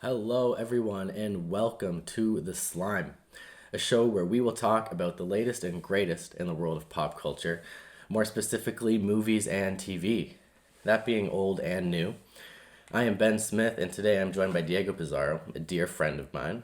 Hello, everyone, and welcome to The Slime, a show where we will talk about the latest and greatest in the world of pop culture, more specifically, movies and TV. That being old and new. I am Ben Smith, and today I'm joined by Diego Pizarro, a dear friend of mine.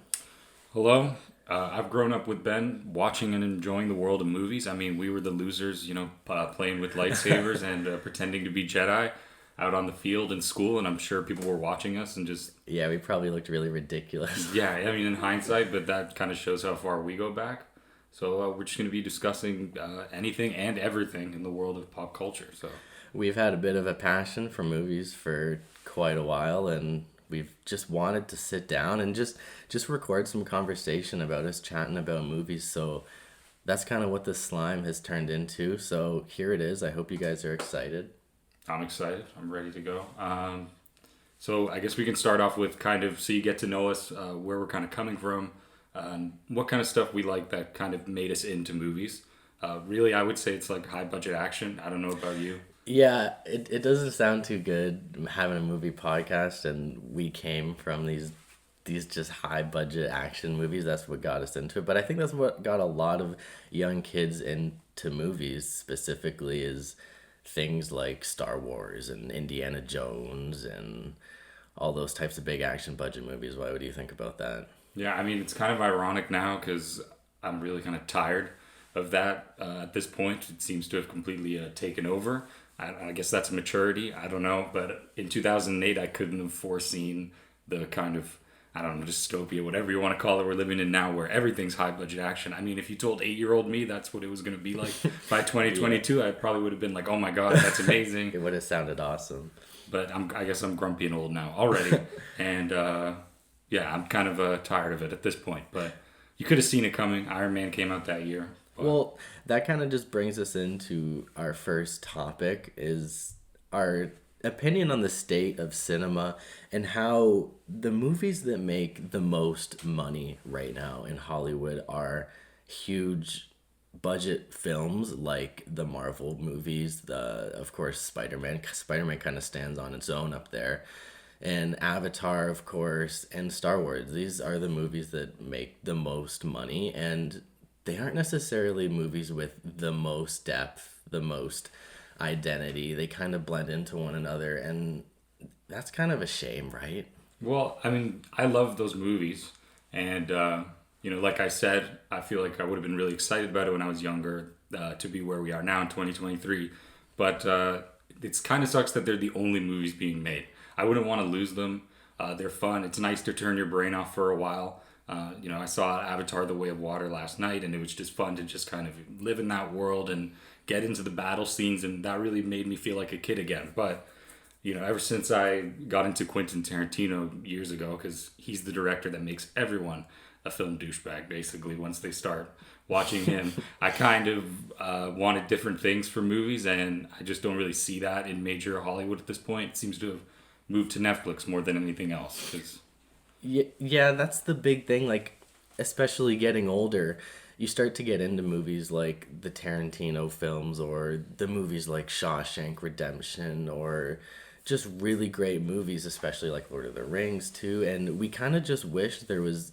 Hello. I've grown up with Ben, watching and enjoying the world of movies. We were the losers, playing with lightsabers and pretending to be Jedi out on the field in school, and I'm sure people were watching us and just, Yeah, we probably looked really ridiculous. yeah, in hindsight, but that kind of shows how far we go back. So we're just going to be discussing anything and everything in the world of pop culture. So, We've had a bit of a passion for movies for quite a while, and we've just wanted to sit down and just record some conversation about us chatting about movies. So that's kind of what the slime has turned into. So here it is. I hope you guys are excited. I'm excited. I'm ready to go. So I guess we can start off with kind of so you get to know us, where we're kind of coming from, what kind of stuff we like that kind of made us into movies. Really, I would say it's like high budget action. I don't know about you. Yeah, it doesn't sound too good having a movie podcast, and we came from these just high budget action movies. That's what got us into it. But I think that's what got a lot of young kids into movies specifically is things like Star Wars and Indiana Jones and all those types of big action budget movies. Why would you think about that? Yeah, it's kind of ironic now because I'm really kind of tired of that at this point. It seems to have completely taken over. I guess that's maturity. I don't know. But in 2008, I couldn't have foreseen the kind of, I don't know, dystopia, whatever you want to call it, we're living in now where everything's high budget action. If you told 8-year-old me that's what it was going to be like by Yeah, 2022, I probably would have been like, oh my God, that's amazing. it would have sounded awesome. But I guess I'm grumpy and old now already. And yeah, I'm kind of tired of it at this point. But you could have seen it coming. Iron Man came out that year. But Well, that kind of just brings us into our first topic is our opinion on the state of cinema and how the movies that make the most money right now in Hollywood are huge budget films like the Marvel movies, the of course Spider-Man. Spider-Man kind of stands on its own up there. And Avatar, of course, and Star Wars. These are the movies that make the most money, and they aren't necessarily movies with the most depth, the most identity. They kind of blend into one another, and that's kind of a shame, right? well, I love those movies, and like I said, I feel like I would have been really excited about it when I was younger to be where we are now in 2023. But it's kind of sucks that they're the only movies being made. I wouldn't want to lose them. They're fun. It's nice to turn your brain off for a while. I saw Avatar: The Way of Water last night, and it was just fun to just kind of live in that world and get into the battle scenes, and that really made me feel like a kid again. But ever since I got into Quentin Tarantino years ago, because he's the director that makes everyone a film douchebag, basically, once they start watching him, I kind of wanted different things for movies, and I just don't really see that in major Hollywood at this point. It seems to have moved to Netflix more than anything else. 'Cause Yeah, that's the big thing. Like, especially getting older, you start to get into movies like the Tarantino films or the movies like Shawshank Redemption or just really great movies, especially like Lord of the Rings too. And we kind of just wish there was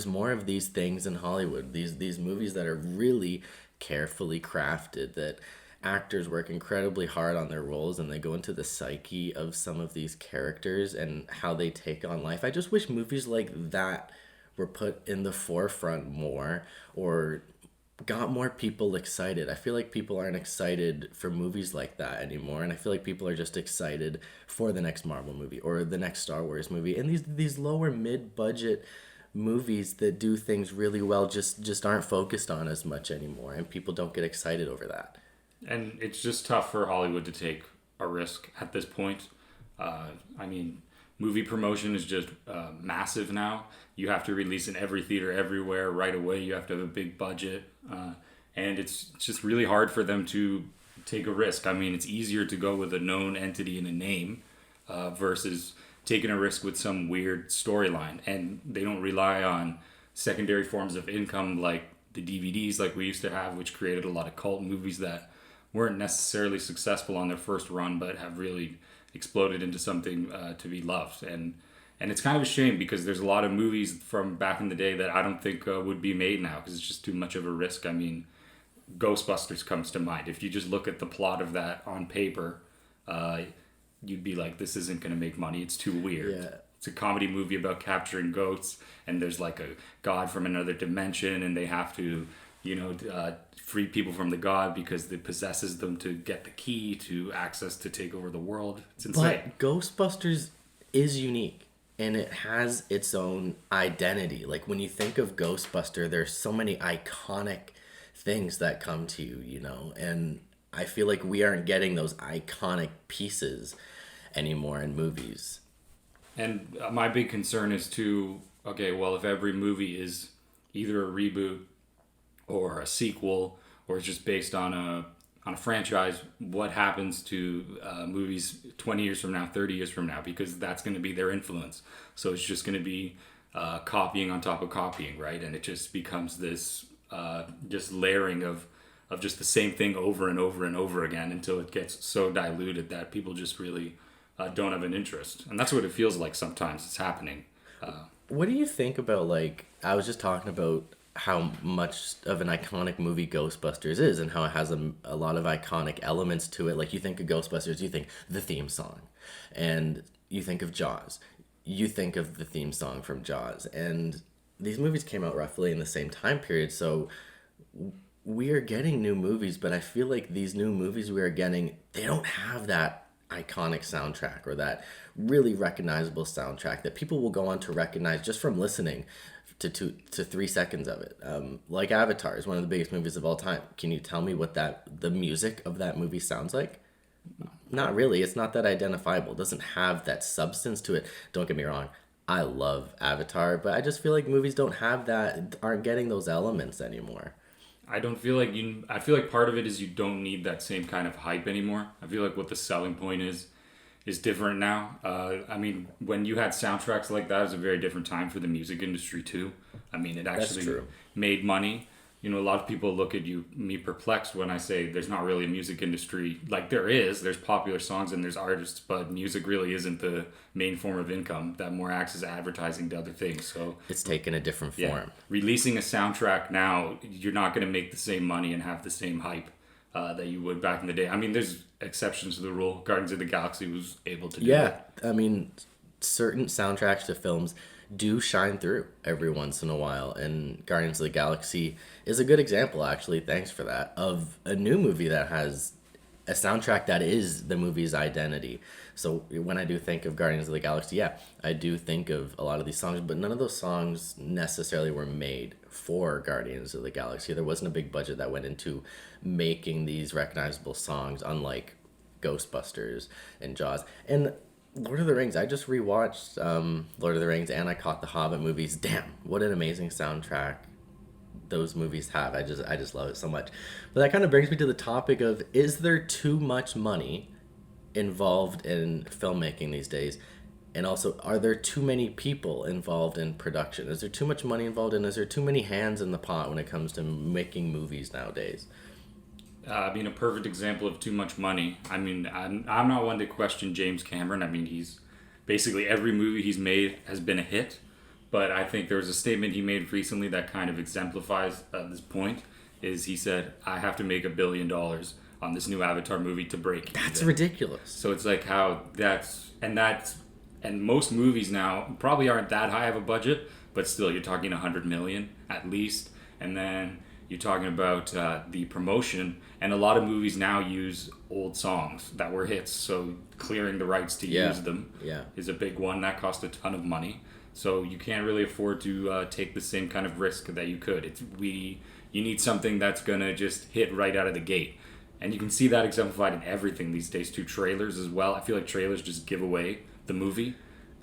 more of these things in Hollywood. These movies that are really carefully crafted that actors work incredibly hard on their roles and they go into the psyche of some of these characters and how they take on life. I just wish movies like that were put in the forefront more or got more people excited. I feel like people aren't excited for movies like that anymore, and I feel like people are just excited for the next Marvel movie or the next Star Wars movie. And these lower mid-budget movies that do things really well just aren't focused on as much anymore, and people don't get excited over that. and it's just tough for Hollywood to take a risk at this point. Uh, I mean, movie promotion is just massive now. You have to release in every theater everywhere right away. You have to have a big budget, and it's just really hard for them to take a risk. It's easier to go with a known entity and a name versus taking a risk with some weird storyline, and they don't rely on secondary forms of income like the DVDs like we used to have, which created a lot of cult movies that weren't necessarily successful on their first run, but have really exploded into something to be loved. And it's kind of a shame because there's a lot of movies from back in the day that I don't think would be made now because it's just too much of a risk. I mean, Ghostbusters comes to mind. If you just look at the plot of that on paper, you'd be like, this isn't going to make money. It's too weird. Yeah. It's a comedy movie about capturing ghosts, and there's like a god from another dimension, and they have to, free people from the god because it possesses them to get the key to access to take over the world. It's insane. But Ghostbusters is unique and it has its own identity. Like when you think of Ghostbuster, there's so many iconic things that come to you, and I feel like we aren't getting those iconic pieces anymore in movies. And my big concern is to, okay, well, if every movie is either a reboot or a sequel or it's just based on a franchise, what happens to movies 20 years from now, 30 years from now? Because that's going to be their influence. So it's just going to be copying on top of copying, right? And it just becomes this just layering of just the same thing over and over and over again until it gets so diluted that people just really don't have an interest. And that's what it feels like sometimes it's happening. What do you think about, like, I was just talking about how much of an iconic movie Ghostbusters is and how it has a lot of iconic elements to it. Like, you think of Ghostbusters, you think the theme song. And you think of Jaws. You think of the theme song from Jaws. And these movies came out roughly in the same time period, so we are getting new movies, but I feel like these new movies we are getting, they don't have that iconic soundtrack or that really recognizable soundtrack that people will go on to recognize just from listening to 3 seconds of it. Like Avatar is one of the biggest movies of all time. Can you tell me what the music of that movie sounds like? Not really. It's not that identifiable. It doesn't have that substance to it. Don't get me wrong. I love Avatar, but I just feel like movies don't have that, aren't getting those elements anymore. I don't feel like I feel like part of it is you don't need that same kind of hype anymore. I feel like what the selling point is different now. I mean, when you had soundtracks like that, it was a very different time for the music industry too. I mean, it actually made money. A lot of people look at me perplexed when I say there's not really a music industry. Like there's popular songs and there's artists, but music really isn't the main form of income. That more acts as advertising to other things. So it's taken a different form. Releasing a soundtrack now, you're not going to make the same money and have the same hype that you would back in the day. I mean, there's exceptions to the rule. Guardians of the Galaxy was able to do it. I mean, certain soundtracks to films do shine through every once in a while, and Guardians of the Galaxy is a good example, actually, thanks for that, of a new movie that has a soundtrack that is the movie's identity. So when I do think of Guardians of the Galaxy, I do think of a lot of these songs, but none of those songs necessarily were made for Guardians of the Galaxy. There wasn't a big budget that went into making these recognizable songs, unlike Ghostbusters and Jaws. And Lord of the Rings, I just rewatched Lord of the Rings and I caught the Hobbit movies. Damn, what an amazing soundtrack those movies have. I just love it so much. But that kind of brings me to the topic of, is there too much money involved in filmmaking these days? And also, are there too many people involved in production? Is there too much money involved, and is there too many hands in the pot when it comes to making movies nowadays? I mean, a perfect example of too much money. I mean, I'm not one to question James Cameron. I mean, he's basically every movie he's made has been a hit. But I think there was a statement he made recently that kind of exemplifies this point. Is he said, "I have to make $1 billion on this new Avatar movie to break even." That's ridiculous. So it's like how and most movies now probably aren't that high of a budget, but still you're talking 100 million at least, and then you're talking about the promotion, and a lot of movies now use old songs that were hits, so clearing the rights to use them is a big one. That cost a ton of money, so you can't really afford to take the same kind of risk that you could. You need something that's gonna just hit right out of the gate, and you can see that exemplified in everything these days too. Trailers as well. I feel like trailers just give away the movie.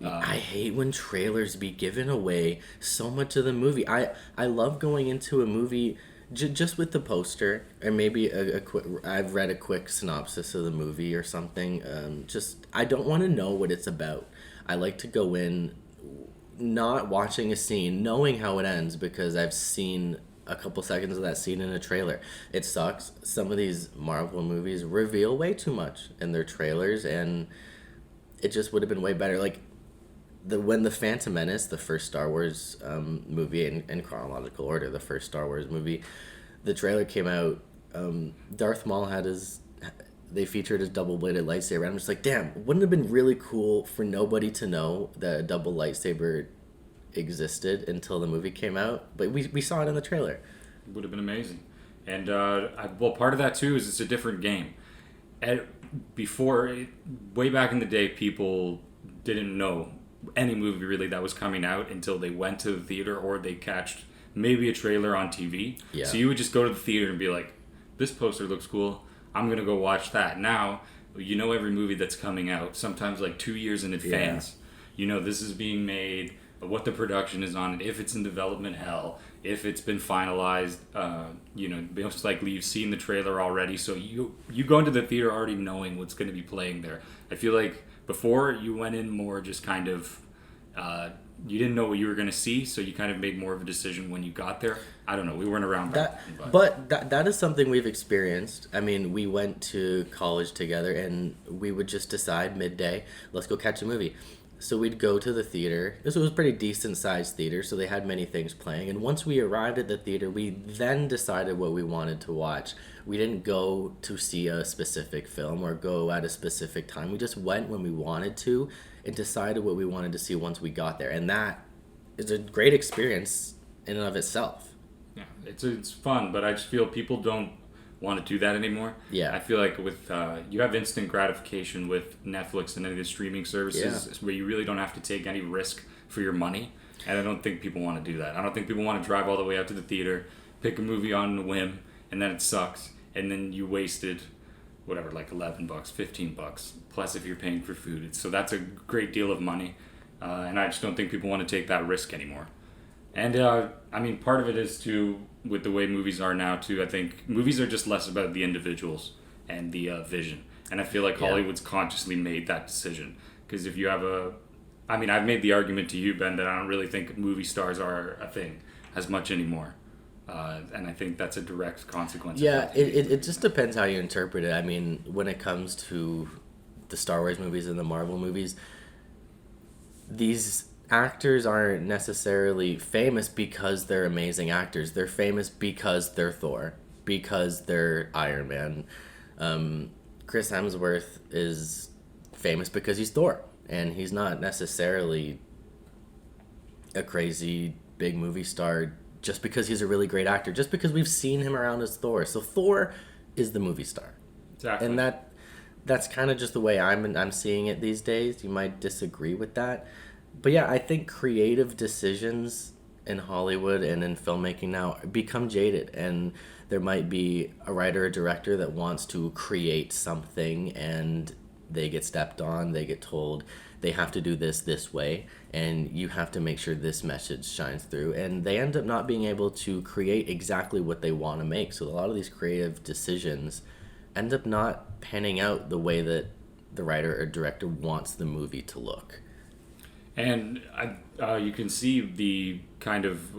I hate when trailers be giving away so much of the movie. I love going into a movie just with the poster, or maybe a quick. I've read a quick synopsis of the movie or something. I don't want to know what it's about. I like to go in not watching a scene, knowing how it ends, because I've seen a couple seconds of that scene in a trailer. It sucks. Some of these Marvel movies reveal way too much in their trailers, and it just would have been way better. Like, when the Phantom Menace, the first Star Wars movie in chronological order, the first Star Wars movie, the trailer came out. Darth Maul had his. They featured his double-bladed lightsaber. I'm just like, damn, wouldn't it have been really cool for nobody to know that a double lightsaber existed until the movie came out? But we saw it in the trailer. It would have been amazing. And well, part of that too is it's a different game. Way back in the day, people didn't know any movie really that was coming out until they went to the theater or they catched maybe a trailer on TV. Yeah. So you would just go to the theater and be like, this poster looks cool. I'm going to go watch that. Now, you know every movie that's coming out, sometimes like 2 years in advance. Yeah. You know this is being made, what the production is on it, if it's in development hell, if it's been finalized. You know, most likely you've seen the trailer already, so you go into the theater already knowing what's going to be playing there. I feel like before you went in more just kind of you didn't know what you were going to see, so you kind of made more of a decision when you got there. I don't know, we weren't around back then, but that is something we've experienced. I mean, we went to college together and we would just decide midday, let's go catch a movie. So we'd go to the theater. This was a pretty decent sized theater, so they had many things playing. And once we arrived at the theater, we then decided what we wanted to watch. We didn't go to see a specific film or go at a specific time. We just went when we wanted to and decided what we wanted to see once we got there. And that is a great experience in and of itself. Yeah, it's fun, but I just feel people don't want to do that anymore. Yeah. I feel like with you have instant gratification with Netflix and any of the streaming services where you really don't have to take any risk for your money. And I don't think people want to do that. I don't think people want to drive all the way out to the theater, pick a movie on a whim, and then it sucks. And then you wasted whatever, like $11, $15, plus if you're paying for food. So that's a great deal of money. And I just don't think people want to take that risk anymore. And I mean, part of it is too, with the way movies are now too, I think movies are just less about the individuals and the vision. And I feel like Hollywood's consciously made that decision. Because if you have I've made the argument to you, Ben, that I don't really think movie stars are a thing as much anymore. And I think that's a direct consequence. Yeah, it just depends how you interpret it. I mean, when it comes to the Star Wars movies and the Marvel movies, these actors aren't necessarily famous because they're amazing actors. They're famous because they're Thor, because they're Iron Man. Chris Hemsworth is famous because he's Thor, and he's not necessarily a crazy big movie star just because he's a really great actor, just because we've seen him around as Thor. So Thor is the movie star. Exactly. And that's kind of just the way I'm seeing it these days. You might disagree with that. But yeah, I think creative decisions in Hollywood and in filmmaking now become jaded, and there might be a writer or director that wants to create something and they get stepped on, they get told they have to do this way, and you have to make sure this message shines through, and they end up not being able to create exactly what they want to make. So a lot of these creative decisions end up not panning out the way that the writer or director wants the movie to look. And you can see the kind of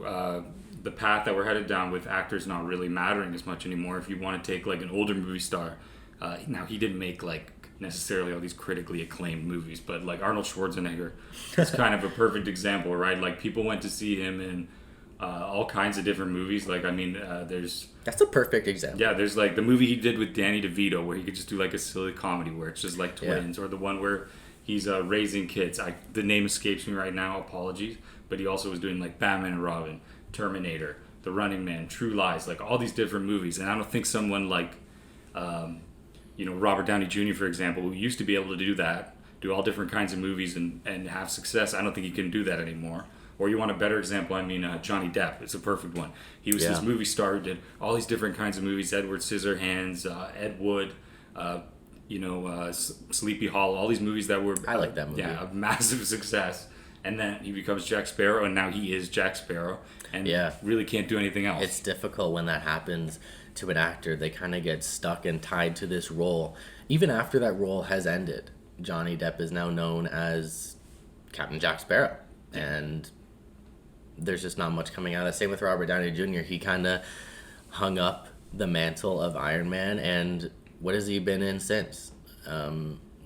the path that we're headed down with actors not really mattering as much anymore. If you want to take like an older movie star, now he didn't make like necessarily all these critically acclaimed movies, but like Arnold Schwarzenegger is kind of a perfect example, right? Like people went to see him in all kinds of different movies. Like, I mean, that's a perfect example. Yeah, there's like the movie he did with Danny DeVito where he could just do like a silly comedy where it's just like twins, or the one where he's raising kids. The name escapes me right now, apologies. But he also was doing like Batman and Robin, Terminator, The Running Man, True Lies, like all these different movies. And I don't think someone like, Robert Downey Jr., for example, who used to be able to do that, do all different kinds of movies and have success. I don't think he can do that anymore. Or you want a better example, Johnny Depp. It's a perfect one. He was this movie star who did all these different kinds of movies, Edward Scissorhands, Ed Wood, Sleepy Hollow, all these movies that were... I like that movie. Yeah, a massive success. And then he becomes Jack Sparrow, and now he is Jack Sparrow, and really can't do anything else. It's difficult when that happens to an actor. They kind of get stuck and tied to this role. Even after that role has ended, Johnny Depp is now known as Captain Jack Sparrow, and there's just not much coming out of it. Same with Robert Downey Jr. He kind of hung up the mantle of Iron Man, and what has he been in since?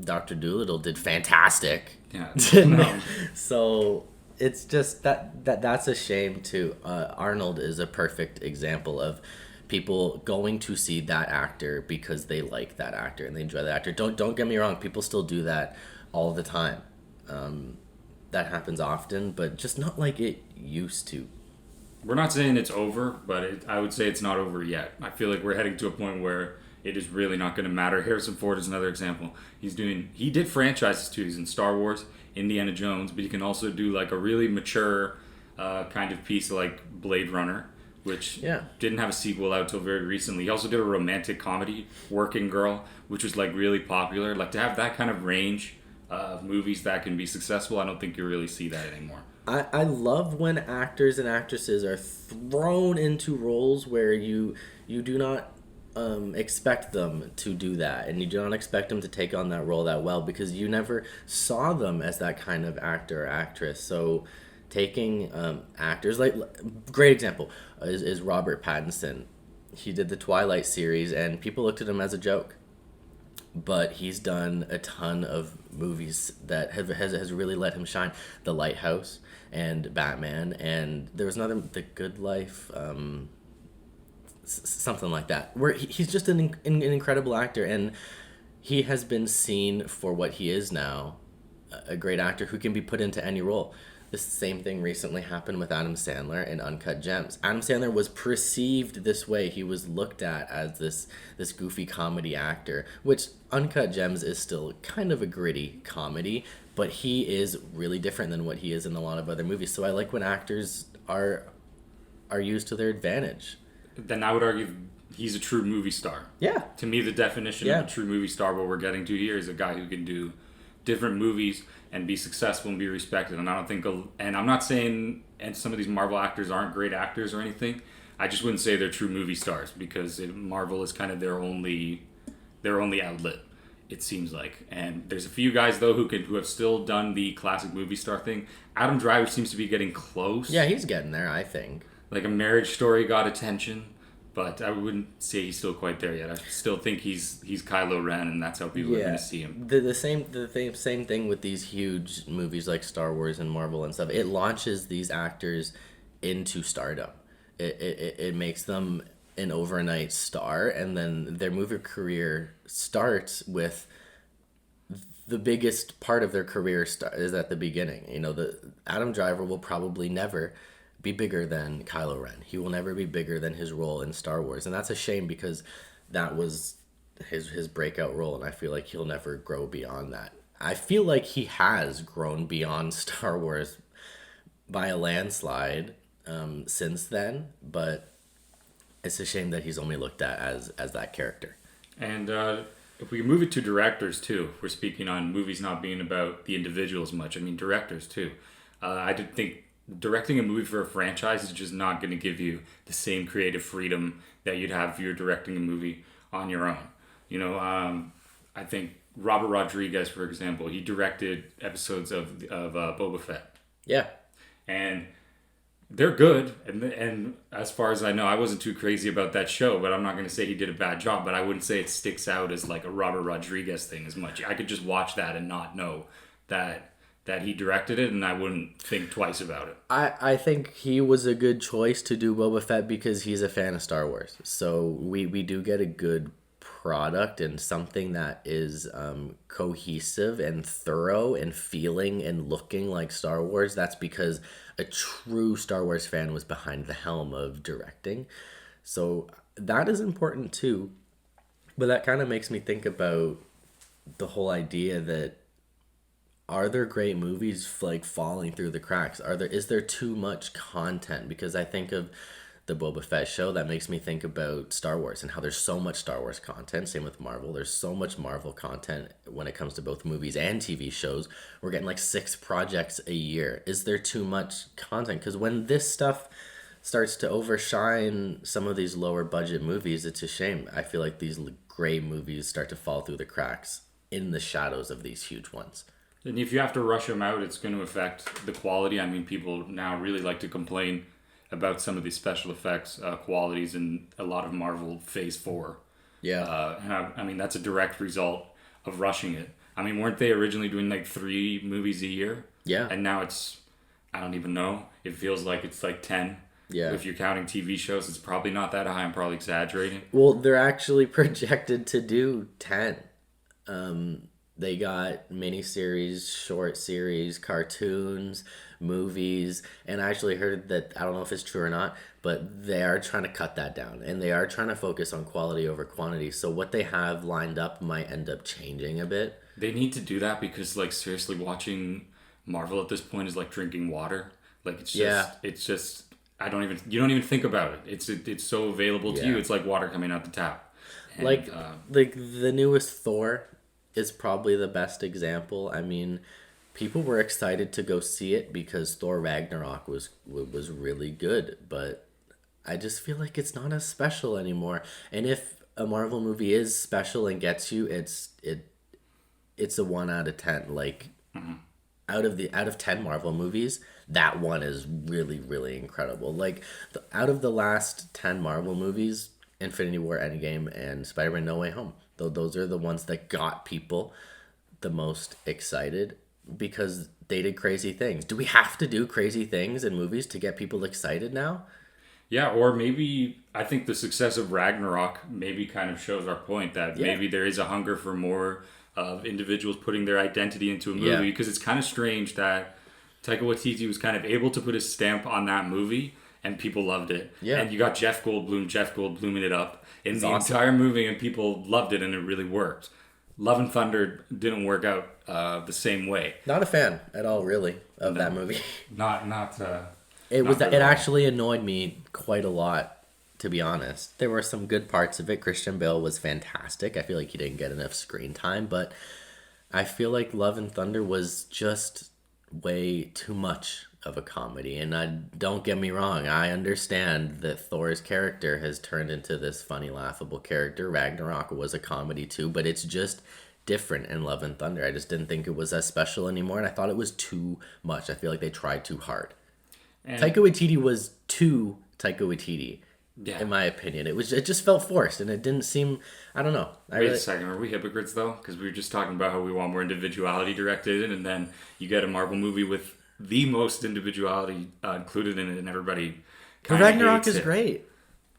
Dr. Doolittle did fantastic. Yeah, no. So it's just that's a shame too. Arnold is a perfect example of people going to see that actor because they like that actor and they enjoy that actor. Don't get me wrong, people still do that all the time. That happens often, but just not like it used to. We're not saying it's over, but I would say it's not over yet. I feel like we're heading to a point where it is really not going to matter. Harrison Ford is another example. He did franchises too. He's in Star Wars, Indiana Jones, but he can also do like a really mature kind of piece like Blade Runner, which Yeah. didn't have a sequel out till very recently. He also did a romantic comedy, Working Girl, which was like really popular. Like to have that kind of range of movies that can be successful, I don't think you really see that anymore. I love when actors and actresses are thrown into roles where you do not expect them to do that, and you do not expect them to take on that role that well because you never saw them as that kind of actor or actress. So taking actors like great example is Robert Pattinson. He did the Twilight series, and people looked at him as a joke, but he's done a ton of movies that has really let him shine. The Lighthouse and Batman, and there was another, The Good Life, something like that, where he's just an incredible actor, and he has been seen for what he is now, a great actor who can be put into any role. The same thing recently happened with Adam Sandler in Uncut Gems. Adam Sandler was perceived this way. He was looked at as this goofy comedy actor, which Uncut Gems is still kind of a gritty comedy, but he is really different than what he is in a lot of other movies. So I like when actors are used to their advantage. Then I would argue he's a true movie star. Yeah. To me, the definition Yeah. of a true movie star, what we're getting to here, is a guy who can do different movies and be successful and be respected. And I don't think, and I'm not saying, and some of these Marvel actors aren't great actors or anything. I just wouldn't say they're true movie stars because Marvel is kind of their only outlet, it seems like. And there's a few guys though who have still done the classic movie star thing. Adam Driver seems to be getting close. Yeah, he's getting there, I think. Like A Marriage Story got attention, but I wouldn't say he's still quite there yet. I still think he's Kylo Ren, and that's how people are going to see him. The same thing with these huge movies like Star Wars and Marvel and stuff. It launches these actors into stardom. It makes them an overnight star, and then their movie career starts with the biggest part of their career is at the beginning. You know, the Adam Driver will probably never be bigger than Kylo Ren. He will never be bigger than his role in Star Wars, and that's a shame because that was his breakout role, and I feel like he'll never grow beyond that. I feel like he has grown beyond Star Wars by a landslide since then, but it's a shame that he's only looked at as that character. And if we move it to directors too, if we're speaking on movies not being about the individual as much. I mean, directors too. I did think directing a movie for a franchise is just not going to give you the same creative freedom that you'd have if you're directing a movie on your own. You know, I think Robert Rodriguez, for example, he directed episodes of Boba Fett. Yeah. And they're good, and as far as I know, I wasn't too crazy about that show, but I'm not going to say he did a bad job, but I wouldn't say it sticks out as like a Robert Rodriguez thing as much. I could just watch that and not know that he directed it, and I wouldn't think twice about it. I think he was a good choice to do Boba Fett because he's a fan of Star Wars. So we do get a good product and something that is cohesive and thorough and feeling and looking like Star Wars. That's because a true Star Wars fan was behind the helm of directing. So that is important too. But that kind of makes me think about the whole idea that are there great movies like falling through the cracks? Is there too much content? Because I think of the Boba Fett show, that makes me think about Star Wars and how there's so much Star Wars content. Same with Marvel. There's so much Marvel content when it comes to both movies and TV shows. We're getting like 6 projects a year. Is there too much content? Because when this stuff starts to overshine some of these lower budget movies, it's a shame. I feel like these great movies start to fall through the cracks in the shadows of these huge ones. And if you have to rush them out, it's going to affect the quality. I mean, people now really like to complain about some of the special effects qualities in a lot of Marvel Phase 4. Yeah. And I mean, that's a direct result of rushing it. I mean, weren't they originally doing like 3 movies a year? Yeah. And now it's, I don't even know. It feels like it's like 10. Yeah. If you're counting TV shows, it's probably not that high. I'm probably exaggerating. Well, they're actually projected to do 10. They got miniseries, short series, cartoons, movies, and I actually heard that, I don't know if it's true or not, but they are trying to cut that down and they are trying to focus on quality over quantity. So what they have lined up might end up changing a bit. They need to do that because, like, seriously, watching Marvel at this point is like drinking water. Like, it's just, you don't even think about it. It's so available to you. It's like water coming out the tap. And, like the newest Thor is probably the best example. I mean, people were excited to go see it because Thor Ragnarok was really good, but I just feel like it's not as special anymore. And if a Marvel movie is special and gets you, it's a 1 out of 10. Like, out of 10 Marvel movies, that one is really, really incredible. Like, out of the last 10 Marvel movies, Infinity War, Endgame, and Spider-Man No Way Home, those are the ones that got people the most excited because they did crazy things. Do we have to do crazy things in movies to get people excited now? yeah, or maybe I think the success of Ragnarok maybe kind of shows our point that maybe there is a hunger for more of individuals putting their identity into a movie, because it's kind of strange that Taika Waititi was kind of able to put his stamp on that movie and people loved it. Yeah. And you got Jeff Goldbluming it up in the entire movie and people loved it and it really worked. Love and Thunder didn't work out the same way. Not a fan at all, really, of that movie. It actually annoyed me quite a lot, to be honest. There were some good parts of it. Christian Bale was fantastic. I feel like he didn't get enough screen time, but I feel like Love and Thunder was just way too much of a comedy. And don't get me wrong, I understand that Thor's character has turned into this funny, laughable character. Ragnarok was a comedy too, but it's just different in Love and Thunder. I just didn't think it was as special anymore, and I thought it was too much. I feel like they tried too hard. And Taika Waititi was too Taika Waititi. Yeah. In my opinion, it just felt forced, and it didn't seem. I don't know. Wait a second, are we hypocrites though? Because we were just talking about how we want more individuality directed in, and then you get a Marvel movie with the most individuality included in it, and everybody. But Ragnarok is great.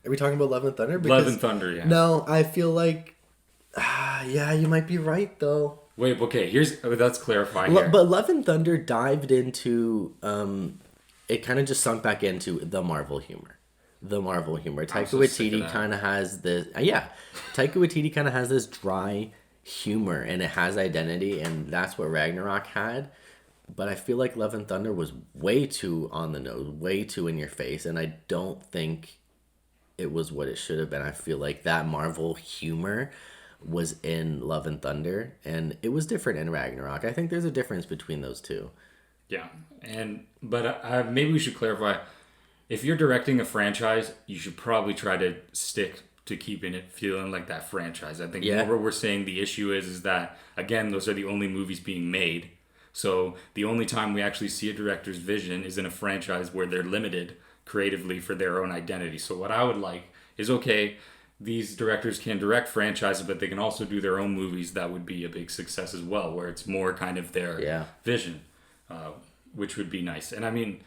Are we talking about Love and Thunder? Love and Thunder, yeah. No, I feel like, yeah, you might be right though. Wait, okay. Let's clarify here. But Love and Thunder dived into. It kind of just sunk back into the Marvel humor. Taika Waititi kind of has this. Taika Waititi kind of has this dry humor, and it has identity, and that's what Ragnarok had. But I feel like Love and Thunder was way too on the nose, way too in your face, and I don't think it was what it should have been. I feel like that Marvel humor was in Love and Thunder, and it was different in Ragnarok. I think there's a difference between those two. Yeah, but maybe we should clarify. If you're directing a franchise, you should probably try to stick to keeping it feeling like that franchise. I think what we're saying the issue is that, again, those are the only movies being made. So the only time we actually see a director's vision is in a franchise where they're limited creatively for their own identity. So what I would like is, okay, these directors can direct franchises, but they can also do their own movies that would be a big success as well, where it's more kind of their vision, which would be nice. And I mean,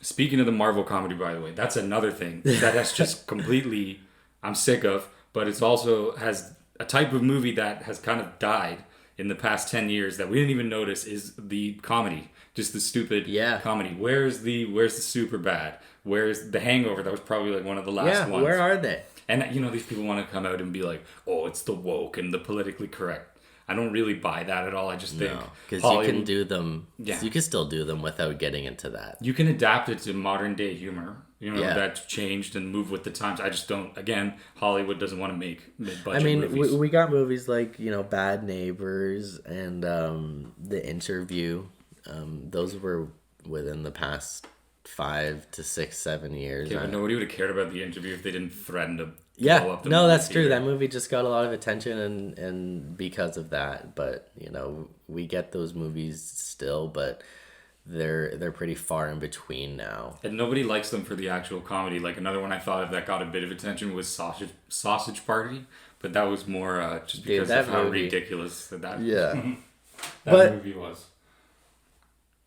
speaking of the Marvel comedy, by the way, that's another thing that has just completely, I'm sick of, but it's also has a type of movie that has kind of died in the past 10 years that we didn't even notice is the comedy, just the stupid comedy. Where's the super bad? Where's the Hangover? That was probably like one of the last ones. Where are they? And you know, these people want to come out and be like, oh, it's the woke and the politically correct. I don't really buy that at all. I just think because you can do them. Yeah. You can still do them without getting into that. You can adapt it to modern day humor. You know, that's changed and move with the times. I just don't. Again, Hollywood doesn't want to make mid-budget movies. We got movies like Bad Neighbors and The Interview. Those were within the past 5 to 6, 7 years. Yeah, but nobody would have cared about The Interview if they didn't threaten to. No, that's true. That movie just got a lot of attention and because of that. But we get those movies still, but they're pretty far in between now. And nobody likes them for the actual comedy. Like another one I thought of that got a bit of attention was Sausage Party, but that was more just because that of how movie- ridiculous that Yeah. that But- movie was.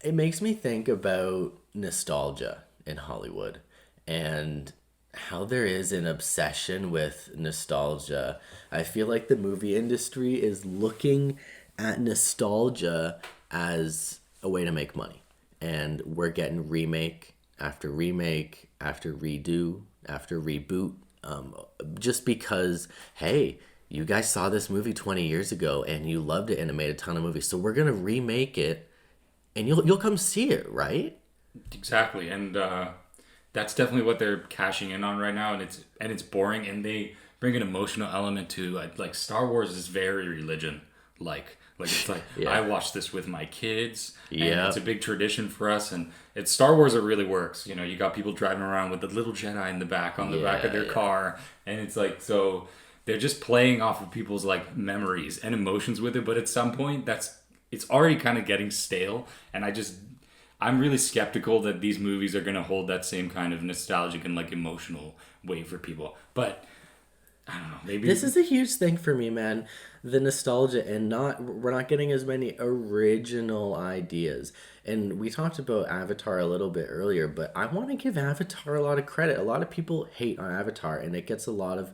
It makes me think about nostalgia in Hollywood and how there is an obsession with nostalgia. I feel like the movie industry is looking at nostalgia as a way to make money. And we're getting remake after redo after reboot. Just because, hey, you guys saw this movie 20 years ago and you loved it and it made a ton of movies. So we're going to remake it and you'll come see it, right? Exactly, and that's definitely what they're cashing in on right now, and it's boring, and they bring an emotional element to like Star Wars is very religion like it's like Yeah. I watched this with my kids, and Yeah. it's a big tradition for us, and it's Star Wars. It really works. You know, you got people driving around with the little Jedi in the back on the back of their car, and it's like so they're just playing off of people's like memories and emotions with it, but at some point it's already kind of getting stale, and I'm really skeptical that these movies are going to hold that same kind of nostalgic and like emotional way for people. But I don't know, maybe This is a huge thing for me, man. The nostalgia and we're not getting as many original ideas. And we talked about Avatar a little bit earlier, but I want to give Avatar a lot of credit. A lot of people hate on Avatar and it gets a lot of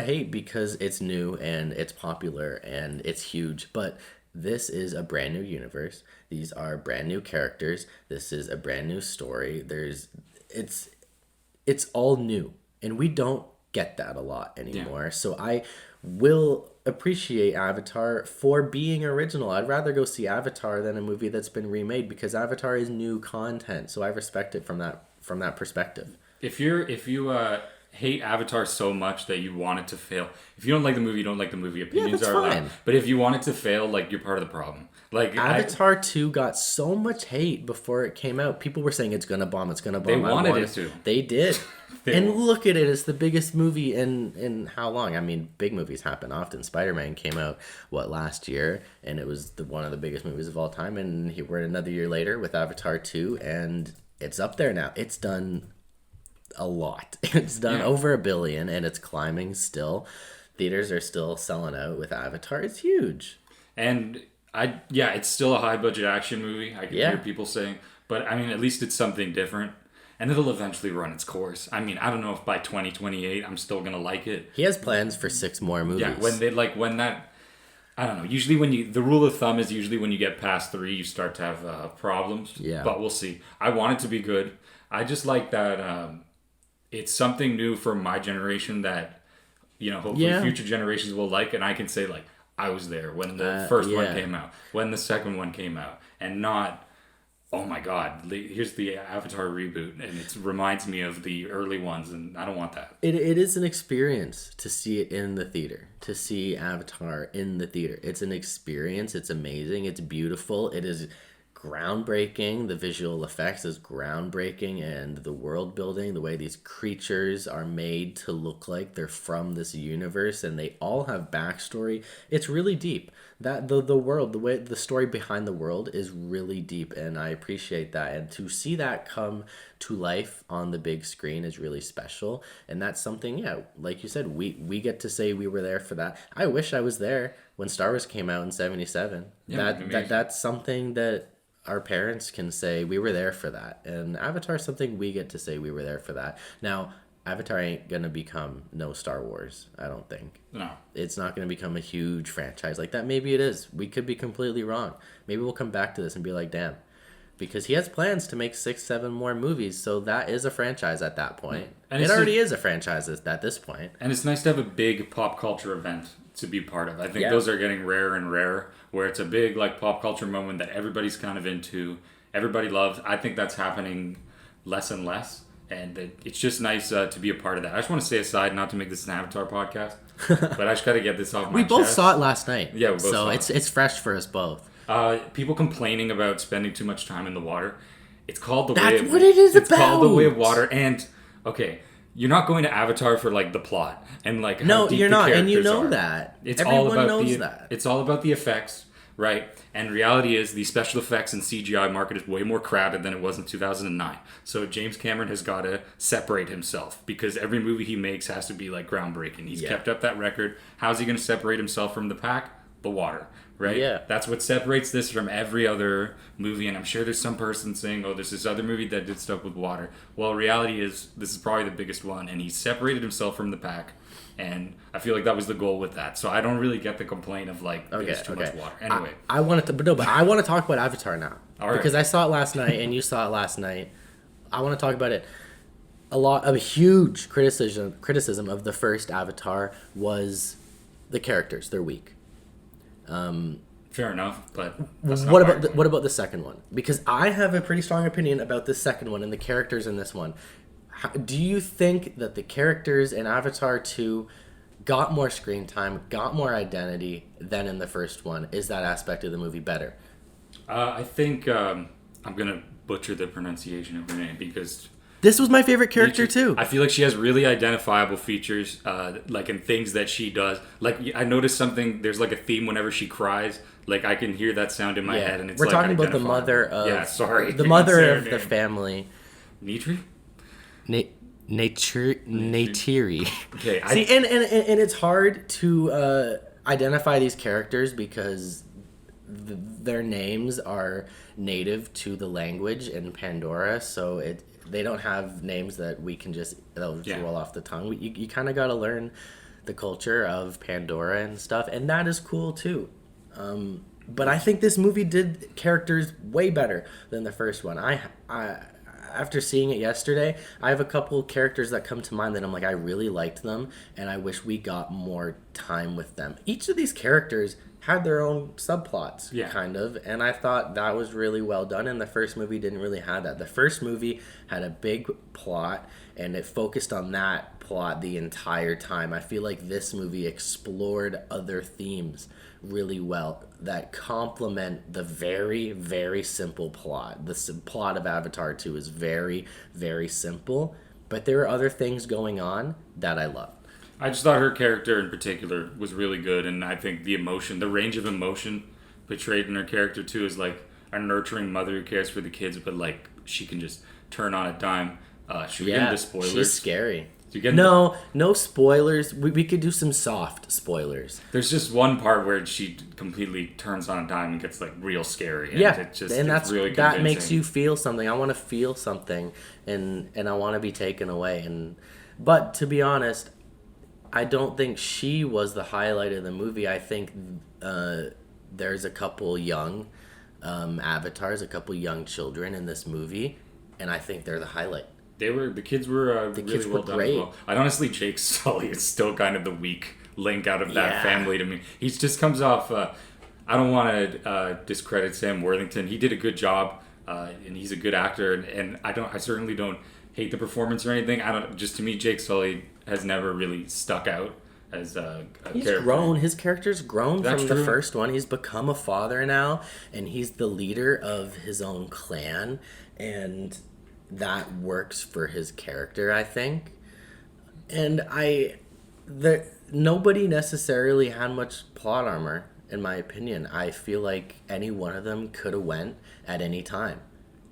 hate because it's new and it's popular and it's huge. But this is a brand new universe. These are brand new characters. This is a brand new story. It's all new. And we don't get that a lot anymore. Yeah. So I will appreciate Avatar for being original. I'd rather go see Avatar than a movie that's been remade because Avatar is new content. So I respect it from that perspective. if you hate Avatar so much that you want it to fail, if you don't like the movie, you don't like the movie. Opinions that's are allowed. fine. But if you want it to fail, like you're part of the problem. Like Avatar 2 got so much hate before it came out. People were saying it's going to bomb, it's going to bomb. They wanted it to. They did. They And wa- look at it, it's the biggest movie in how long? I mean, big movies happen often. Spider-Man came out, last year? And it was one of the biggest movies of all time. And we're another year later with Avatar 2, and it's up there now. It's done a lot. It's done over $1 billion, and it's climbing still. Theaters are still selling out with Avatar. It's huge. And it's still a high budget action movie. I can hear people saying, but I mean, at least it's something different, and it'll eventually run its course. I mean, I don't know if by 2028 I'm still gonna like it. He has plans for 6 more movies. Yeah, when that, I don't know. Usually, the rule of thumb is usually when you get past 3, you start to have problems. Yeah. But we'll see. I want it to be good. I just like that it's something new for my generation that, hopefully future generations will like, and I can say like, I was there when the first one came out, when the second one came out, and not, oh my God, here's the Avatar reboot, and it reminds me of the early ones, and I don't want that. It is an experience to see it in the theater, to see Avatar in the theater. It's an experience. It's amazing. It's beautiful. It is groundbreaking. The visual effects is groundbreaking, and the world building, the way these creatures are made to look like they're from this universe, and they all have backstory. It's really deep. That the world, the way the story behind the world is really deep, and I appreciate that. And to see that come to life on the big screen is really special. And that's something, like you said, we get to say we were there for that. I wish I was there when Star Wars came out in 1977. That's something that our parents can say we were there for that, and Avatar is something we get to say we were there for that. Now, Avatar ain't gonna become no Star Wars, I don't think. No. It's not gonna become a huge franchise like that. Maybe it is. We could be completely wrong. Maybe we'll come back to this and be like, damn, because he has plans to make 6-7 more movies, so that is a franchise at that point. And it already is a franchise at this point. And it's nice to have a big pop culture event to be part of. I think those are getting rarer and rarer, where it's a big like pop culture moment that everybody's kind of into, everybody loves. I think that's happening less and less, and it's just nice to be a part of that. I just want to say aside, not to make this an Avatar podcast, but I just got to get this off my chest. We both saw it last night. Yeah, we both saw it. So it's fresh for us both. People complaining about spending too much time in the water. It's called That's what it is It's about. called The Way of Water, and okay. You're not going to Avatar for like the plot and like how No, deep you're the not, and you characters know are. that. It's Everyone all about knows the that. It's all about the effects, right? And reality is the special effects and CGI market is way more crowded than it was in 2009. So James Cameron has got to separate himself because every movie he makes has to be like groundbreaking. He's kept up that record. How's he going to separate himself from the pack? The water, right? Yeah. That's what separates this from every other movie. And I'm sure there's some person saying, oh, there's this other movie that did stuff with water. Well, reality is this is probably the biggest one. And he separated himself from the pack. And I feel like that was the goal with that. So I don't really get the complaint of like, there's too much water. Anyway. I wanted to, but I want to talk about Avatar now. All right. Because I saw it last night and you saw it last night. I want to talk about it. A huge criticism of the first Avatar was the characters. They're weak. Fair enough, but what about the second one? Because I have a pretty strong opinion about the second one and the characters in this one. Do you think that the characters in Avatar 2 got more screen time, got more identity than in the first one? Is that aspect of the movie better? I think I'm gonna butcher the pronunciation of her name because this was my favorite character too. I feel like she has really identifiable features, like in things that she does. Like I noticed something. There's like a theme whenever she cries. Like I can hear that sound in my head, and it's we're like talking about the identifiable. mother of the Can't mother say her of the name. family. Nitri? Neytiri. Okay, See, and it's hard to identify these characters because their names are native to the language in Pandora, so they don't have names that we can just roll off the tongue. You kind of got to learn the culture of Pandora and stuff, and that is cool too. But I think this movie did characters way better than the first one. I after seeing it yesterday, I have a couple characters that come to mind that I'm like, I really liked them, and I wish we got more time with them. Each of these characters had their own subplots, kind of, and I thought that was really well done, and the first movie didn't really have that. The first movie had a big plot, and it focused on that plot the entire time. I feel like this movie explored other themes really well that complement the very, very simple plot. The plot of Avatar 2 is very, very simple, but there are other things going on that I love. I just thought her character in particular was really good, and I think the range of emotion portrayed in her character too is like a nurturing mother who cares for the kids, but like she can just turn on a dime. Should we get into spoilers? She's scary. No spoilers. We could do some soft spoilers. There's just one part where she completely turns on a dime and gets like real scary. And it's that's really that makes you feel something. I want to feel something, and I want to be taken away. But to be honest, I don't think she was the highlight of the movie. I think there's a couple young avatars, a couple young children in this movie, and I think they're the highlight. The kids were really well done as well. Honestly, Jake Sully is still kind of the weak link out of that family to me. He just comes off. I don't want to discredit Sam Worthington. He did a good job, and he's a good actor. And I certainly don't hate the performance or anything. To me, Jake Sully has never really stuck out as a character. Grown. His character's grown That's from true. the first one. He's become a father now, and he's the leader of his own clan, and that works for his character, I think. And nobody necessarily had much plot armor, in my opinion. I feel like any one of them could have went at any time.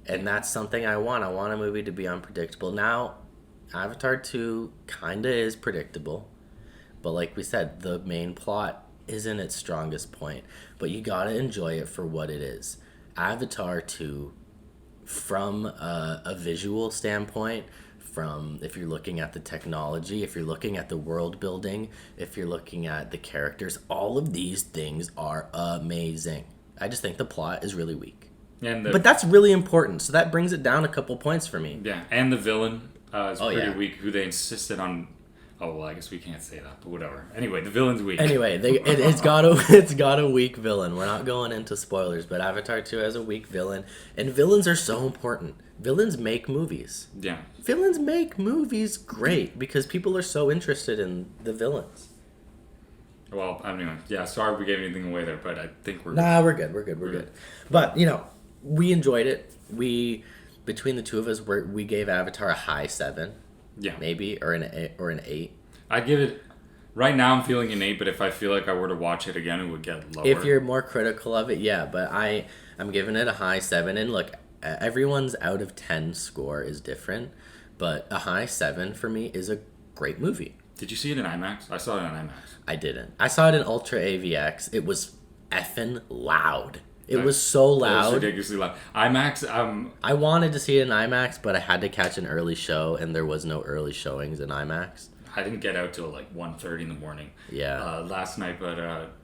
And that's something I want. I want a movie to be unpredictable. Now, Avatar 2 kind of is predictable. But like we said, the main plot isn't its strongest point. But you gotta enjoy it for what it is. Avatar 2, from a visual standpoint, from if you're looking at the technology, if you're looking at the world building, if you're looking at the characters, all of these things are amazing. I just think the plot is really weak. But that's really important, so that brings it down a couple points for me. Yeah, and the villain is pretty weak, who they insisted on. Oh, well, I guess we can't say that, but whatever. Anyway, the villain's weak. Anyway, it's got a weak villain. We're not going into spoilers, but Avatar 2 has a weak villain, and villains are so important. Villains make movies. Yeah. Villains make movies great because people are so interested in the villains. Well, anyway, yeah, sorry if we gave anything away there, but I think we're good. We're good. But, we enjoyed it. Between the two of us, we gave Avatar a high 7. Yeah. Maybe, or an 8. I'd give it Right now I'm feeling an 8, but if I feel like I were to watch it again, it would get lower. If you're more critical of it, yeah, but I'm giving it a high 7. And look, everyone's out of 10 score is different, but a high 7 for me is a great movie. Did you see it in IMAX? I saw it in IMAX. I didn't. I saw it in Ultra AVX. It was effing loud. It was so It was loud. ridiculously loud. IMAX, I wanted to see it in IMAX, but I had to catch an early show, and there was no early showings in IMAX. I didn't get out till like 1:30 in the morning. Yeah. Last night, but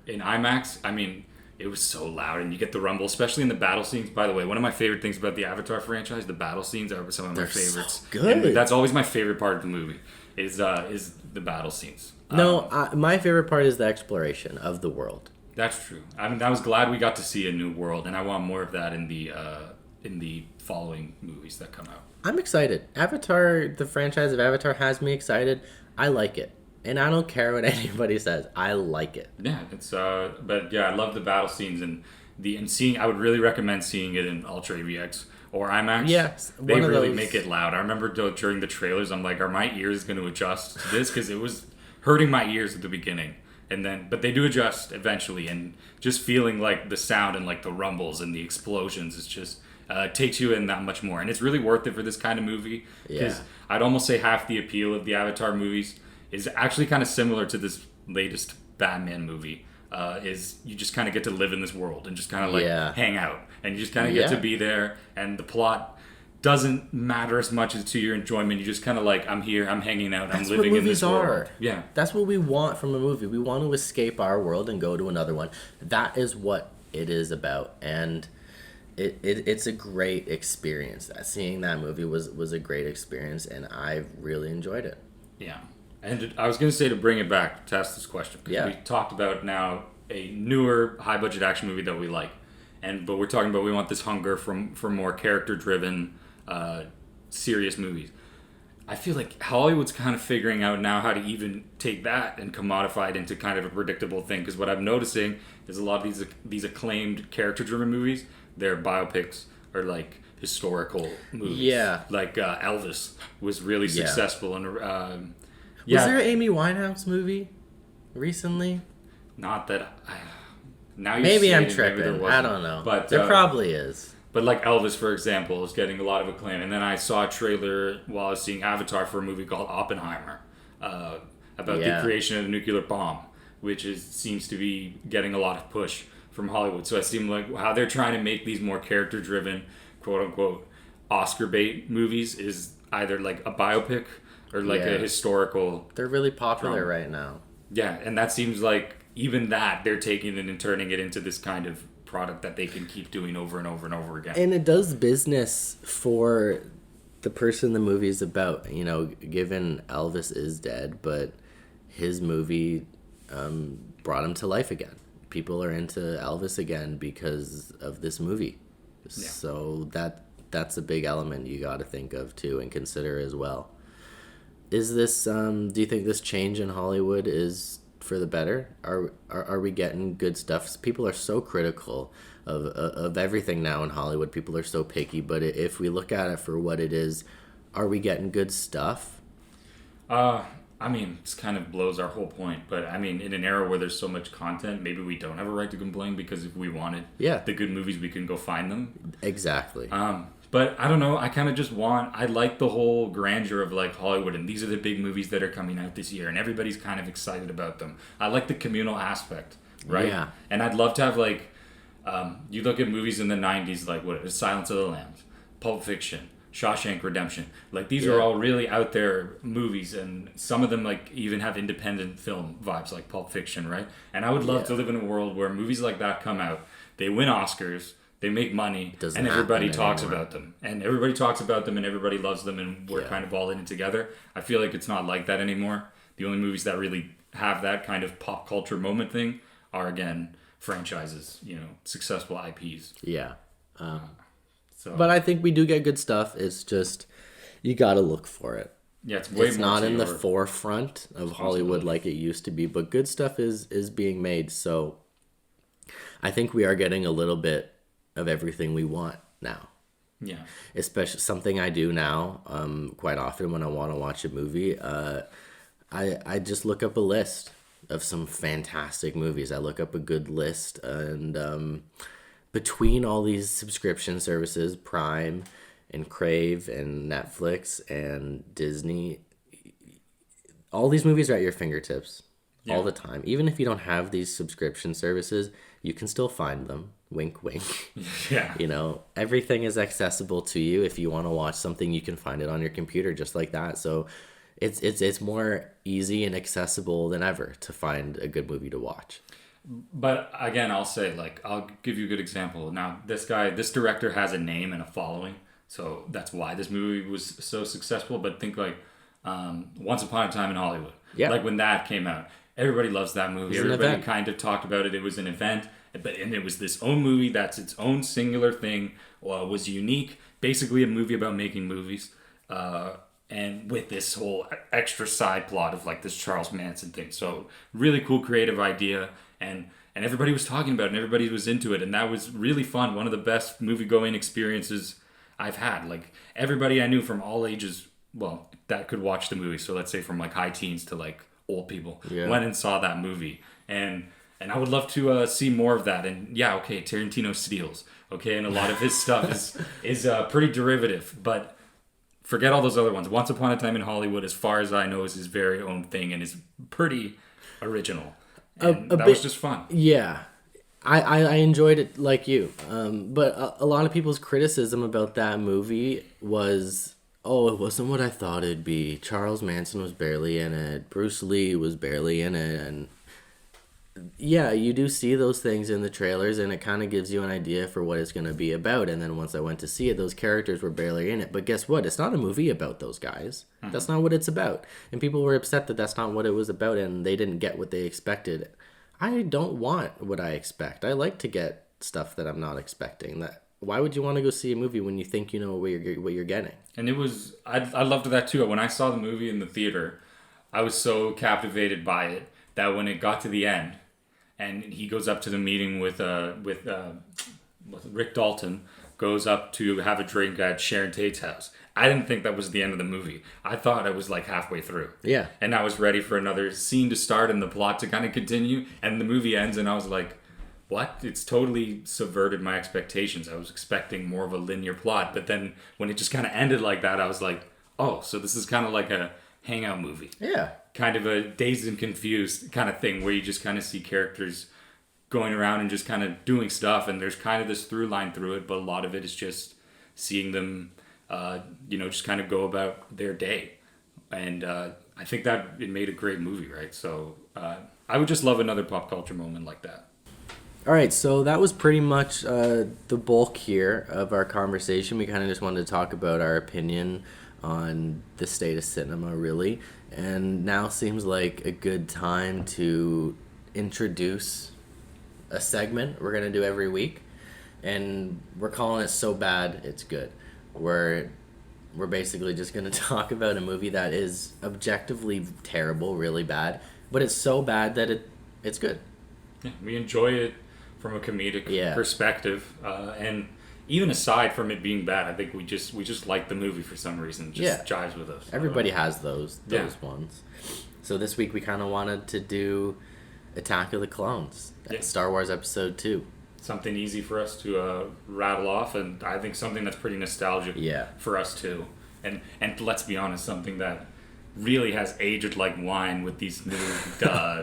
in IMAX, I mean, it was so loud, and you get the rumble, especially in the battle scenes. By the way, one of my favorite things about the Avatar franchise, the battle scenes, are some of my They're so favorites. good. And that's always my favorite part of the movie. Is the battle scenes. No, my favorite part is the exploration of the world. That's true. I mean, I was glad we got to see a new world, and I want more of that in the following movies that come out. I'm excited. Avatar, the franchise of Avatar, has me excited. I like it. And I don't care what anybody says. I like it. Yeah, it's but yeah, I love the battle scenes and seeing. I would really recommend seeing it in Ultra AVX or IMAX. Yes, they one of really those. make it loud. I remember during the trailers, I'm like, are my ears going to adjust to this? Because it was hurting my ears at the beginning, and then but they do adjust eventually, and just feeling like the sound and like the rumbles and the explosions is just. Takes you in that much more, and it's really worth it for this kind of movie. Because Yeah. I'd almost say half the appeal of the Avatar movies is actually kind of similar to this latest Batman movie. Is you just kind of get to live in this world and just kind of like Yeah. hang out, and you just kind of get Yeah. to be there, and the plot doesn't matter as much as to your enjoyment. You just kind of like, I'm here, I'm hanging out, That's I'm what living in this movies are. world. Yeah, That's what we want from a movie. We want to escape our world and go to another one. That is what it is about. And it's a great experience. Seeing that movie was a great experience, and I really enjoyed it. yeah. And I was gonna say, to bring it back to ask this question, because Yeah. we talked about now a newer high budget action movie that we like, but we're talking about we want this hunger for more character driven, serious movies. I feel like Hollywood's kind of figuring out now how to even take that and commodify it into kind of a predictable thing. Because what I'm noticing is a lot of these acclaimed character-driven movies, they're biopics or like historical movies. Yeah. Like Elvis was really Yeah. successful, and Was there an Amy Winehouse movie recently? not that. Now you Maybe say I'm it, maybe there tripping. I wasn't. don't know. But There probably is. But like Elvis, for example, is getting a lot of acclaim. And then I saw a trailer while I was seeing Avatar for a movie called Oppenheimer, about the Yeah. creation of the nuclear bomb, which seems to be getting a lot of push from Hollywood. So it seemed like how they're trying to make these more character-driven, quote-unquote, Oscar bait movies is either like a biopic or like a Yeah. historical. They're really popular Drama. right now. Yeah, and that seems like even that they're taking it and turning it into this kind of product that they can keep doing over and over and over again. And it does business for the person the movie's about. You know, given Elvis is dead, but his movie brought him to life again. People are into Elvis again because of this movie. Yeah. So that's a big element you got to think of too and consider as well. Is this do you think this change in Hollywood is for the better? Are we getting good stuff? People are so critical of everything now in Hollywood. People are so picky, but if we look at it for what it is, are we getting good stuff? I mean, this kind of blows our whole point, but I mean, in an era where there's so much content, maybe we don't have a right to complain, because if we wanted Yeah. the good movies, we can go find them. Exactly. But I don't know, I kind of just I like the whole grandeur of like Hollywood, and these are the big movies that are coming out this year, and everybody's kind of excited about them. I like the communal aspect, right? Yeah. And I'd love to have like, you look at movies in the 90s, like Silence of the Lambs, Pulp Fiction, Shawshank Redemption. Like these Yeah. are all really out there movies, and some of them like even have independent film vibes, like Pulp Fiction, right? And I would love Yeah. to live in a world where movies like that come out, they win Oscars, they make money, Doesn't and everybody happen talks anymore. about them. And everybody talks about them, and everybody loves them, and we're Yeah. kind of all in it together. I feel like it's not like that anymore. The only movies that really have that kind of pop culture moment thing are, again, franchises, successful IPs. Yeah. So But I think we do get good stuff. It's just you got to look for it. yeah, it's way It's more not to in the your forefront of Hollywood like it used to be, but good stuff is being made. So I think we are getting a little bit of everything we want now. Yeah. Especially something I do now quite often when I want to watch a movie. I just look up a list of some fantastic movies. I look up a good list, and between all these subscription services, Prime and Crave and Netflix and Disney, all these movies are at your fingertips all the time. Even if you don't have these subscription services, you can still find them. Wink, wink. Yeah. You know, everything is accessible to you. If you want to watch something, you can find it on your computer just like that. So it's more easy and accessible than ever to find a good movie to watch. But again, I'll say, like, I'll give you a good example. Now, this director has a name and a following, so that's why this movie was so successful. But think like Once Upon a Time in Hollywood. Yeah. Like when that came out, everybody loves that movie. It was an Everybody event. kind of talked about it. It was an event, and it was this own movie that's its own singular thing. Was unique. Basically, a movie about making movies. And with this whole extra side plot of like this Charles Manson thing. So really cool creative idea, and everybody was talking about it and everybody was into it, and that was really fun. One of the best movie going experiences I've had. Like everybody I knew from all ages, well, that could watch the movie. So let's say from like high teens to like old people went and saw that movie. And I would love to see more of that. And yeah, okay, Tarantino steals. Okay, and a lot of his stuff is pretty derivative, but forget all those other ones. Once Upon a Time in Hollywood, as far as I know, is his very own thing and is pretty original. And that was just fun. Yeah. I enjoyed it like you. But a lot of people's criticism about that movie was, oh, it wasn't what I thought it'd be. Charles Manson was barely in it. Bruce Lee was barely in it. And yeah, you do see those things in the trailers, and it kind of gives you an idea for what it's going to be about. And then once I went to see it, those characters were barely in it. But guess what? It's not a movie about those guys. That's not what it's about. And people were upset that that's not what it was about, and they didn't get what they expected. I don't want what I expect. I like to get stuff that I'm not expecting. Why would you want to go see a movie when you think you know what you're getting? And it was, I loved that too. When I saw the movie in the theater, I was so captivated by it that when it got to the end, and he goes up to the meeting with Rick Dalton, goes up to have a drink at Sharon Tate's house. I didn't think that was the end of the movie. I thought I was like halfway through. Yeah. And I was ready for another scene to start and the plot to kind of continue. And the movie ends and I was like, what? It's totally subverted my expectations. I was expecting more of a linear plot. But then when it just kind of ended like that, I was like, oh, so this is kind of like a hangout movie. Yeah. Kind of a Dazed and Confused kind of thing where you just kind of see characters going around and just kind of doing stuff, and there's kind of this through line through it, but a lot of it is just seeing them just kind of go about their day. And I think that it made a great movie, right? So I would just love another pop culture moment like that. All right, so that was pretty much the bulk here of our conversation. We kind of just wanted to talk about our opinion on the state of cinema, really. And now seems like a good time to introduce a segment we're going to do every week. And we're calling it So Bad It's Good. We're basically just going to talk about a movie that is objectively terrible, really bad, but it's so bad that it's good. Yeah, we enjoy it from a comedic perspective, and even aside from it being bad, I think we just like the movie for some reason. It just jives with us. Everybody has those ones. So this week we kind of wanted to do Attack of the Clones, Star Wars Episode 2. Something easy for us to rattle off, and I think something that's pretty nostalgic for us too. And let's be honest, something that really has aged like wine with these new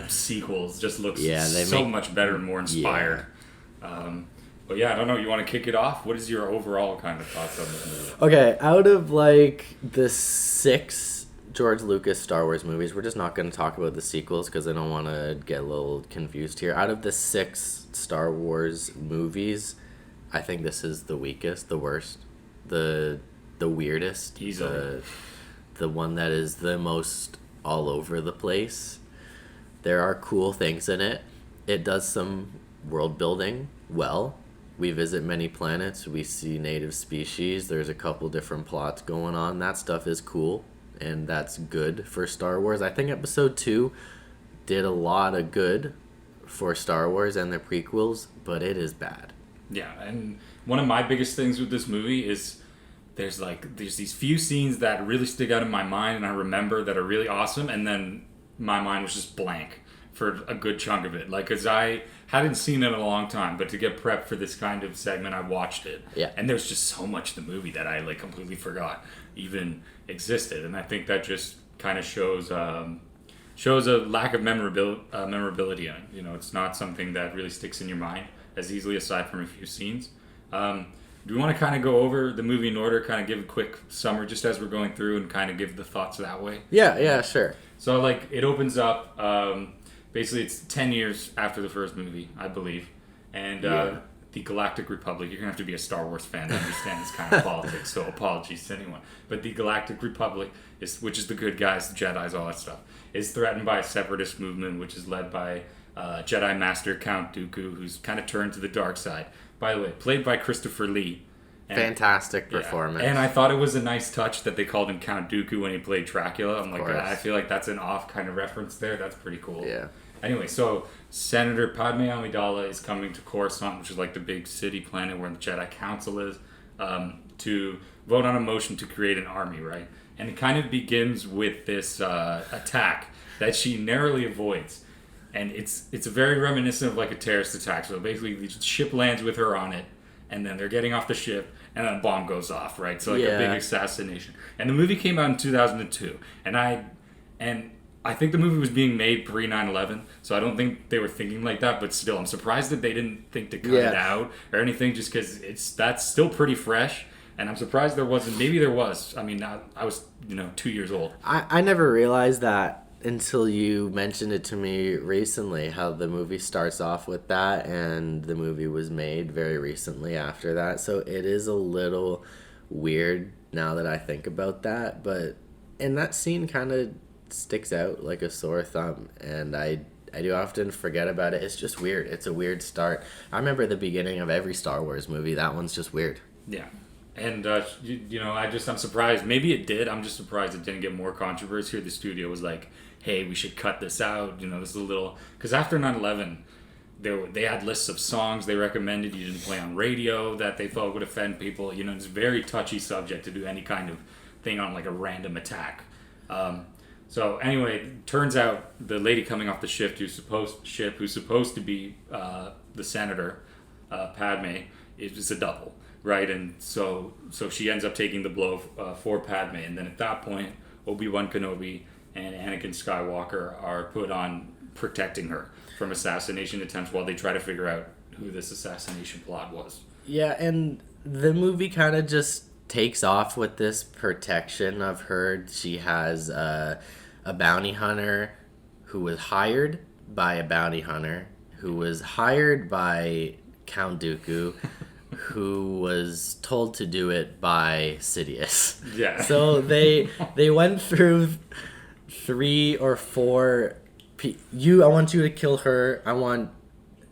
sequels. Just looks much better and more inspired. But yeah, I don't know. You want to kick it off? What is your overall kind of thoughts on this movie? Okay, out of like the 6 George Lucas Star Wars movies, we're just not going to talk about the sequels because I don't want to get a little confused here. Out of the 6 Star Wars movies, I think this is the weakest, the worst, the weirdest, easily. The one that is the most all over the place. There are cool things in it. It does some world building well. We visit many planets. We see native species. There's a couple different plots going on. That stuff is cool, and that's good for Star Wars. I think Episode 2 did a lot of good for Star Wars and the prequels, but it is bad. Yeah, and one of my biggest things with this movie is there's these few scenes that really stick out in my mind and I remember that are really awesome, and then my mind was just blank. for a good chunk of it. Like, cause I hadn't seen it in a long time, but to get prepped for this kind of segment, I watched it. Yeah. And there's just so much in the movie that I like completely forgot even existed, and I think that just kind of shows a lack of memorability in it. You know, it's not something that really sticks in your mind as easily, aside from a few scenes. Do we want to kind of go over the movie in order, kind of give a quick summary just as we're going through and kind of give the thoughts that way? Yeah, sure. So, like, it opens up, basically it's 10 years after the first movie, I believe. And the Galactic Republic, you're going to have to be a Star Wars fan to understand this kind of politics, so apologies to anyone. But the Galactic Republic, which is the good guys, the Jedis, all that stuff, is threatened by a separatist movement, which is led by Jedi Master Count Dooku, who's kind of turned to the dark side. By the way, played by Christopher Lee. Fantastic performance. And I thought it was a nice touch that they called him Count Dooku when he played Dracula. I'm like, course. I feel like that's an off kind of reference there. That's pretty cool. Yeah. Anyway, so Senator Padme Amidala is coming to Coruscant, which is like the big city planet where the Jedi Council is, to vote on a motion to create an army, right? And it kind of begins with this attack that she narrowly avoids. And it's very reminiscent of like a terrorist attack. So basically, the ship lands with her on it, and then they're getting off the ship, and then a bomb goes off, right? So like a big assassination. And the movie came out in 2002, and I think the movie was being made pre 9/11, so I don't think they were thinking like that. But still, I'm surprised that they didn't think to cut it out or anything, just because that's still pretty fresh. And I'm surprised there wasn't. Maybe there was. I mean, I was 2 years old. I never realized that until you mentioned it to me recently, how the movie starts off with that, and the movie was made very recently after that. So it is a little weird now that I think about that. And that scene kind of sticks out like a sore thumb, and I do often forget about it. It's just weird. It's a weird start. I remember the beginning of every Star Wars movie. That one's just weird. Yeah. And, I'm surprised. Maybe it did. I'm just surprised it didn't get more controversy. Here, the studio was like, hey, we should cut this out. This is a little... Because after 9/11, they had lists of songs they recommended you didn't play on radio that they thought would offend people. It's a very touchy subject to do any kind of thing on, like, a random attack. So, anyway, it turns out the lady coming off the ship who's supposed to be the senator, Padme, is a double. Right, and so she ends up taking the blow for Padme, and then at that point, Obi-Wan Kenobi and Anakin Skywalker are put on protecting her from assassination attempts while they try to figure out who this assassination plot was. Yeah, and the movie kind of just takes off with this protection of her. She has a bounty hunter who was hired by a bounty hunter who was hired by Count Dooku. Who was told to do it by Sidious. Yeah. So they went through 3 or 4. I want you to kill her.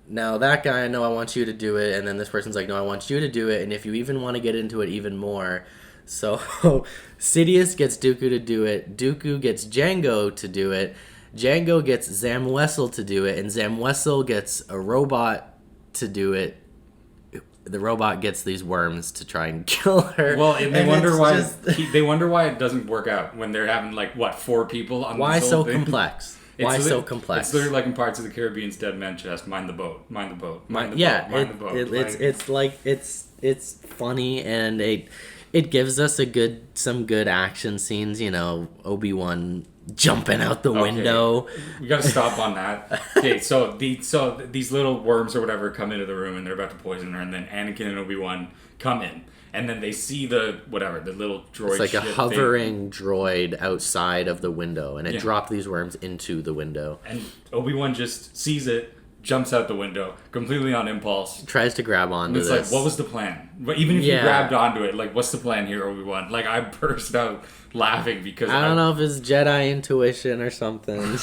Now that guy, I know I want you to do it. And then this person's like, no, I want you to do it. And if you even want to get into it even more. So Sidious gets Dooku to do it. Dooku gets Jango to do it. Jango gets Zam Wesell to do it. And Zam Wesell gets a robot to do it. The robot gets these worms to try and kill her. Well, and they wonder why it doesn't work out when they're having 4 people on why this so whole thing. complex? Why so complex? It's literally like in Pirates of the Caribbean's Dead Man Chest. Mind the boat. Mind the boat. Mind the boat. Mind the boat. It's funny, and it gives us some good action scenes. Obi-Wan jumping out the window. We gotta stop on that. Okay, so these little worms or whatever come into the room and they're about to poison her, and then Anakin and Obi-Wan come in, and then they see the little droid. It's like a hovering droid outside of the window, and it dropped these worms into the window. And Obi-Wan just sees it, jumps out the window completely on impulse. Tries to grab onto this. It's like, what was the plan? Even if you grabbed onto it, what's the plan here, Obi-Wan? I burst out laughing because I don't know if it's Jedi intuition or something.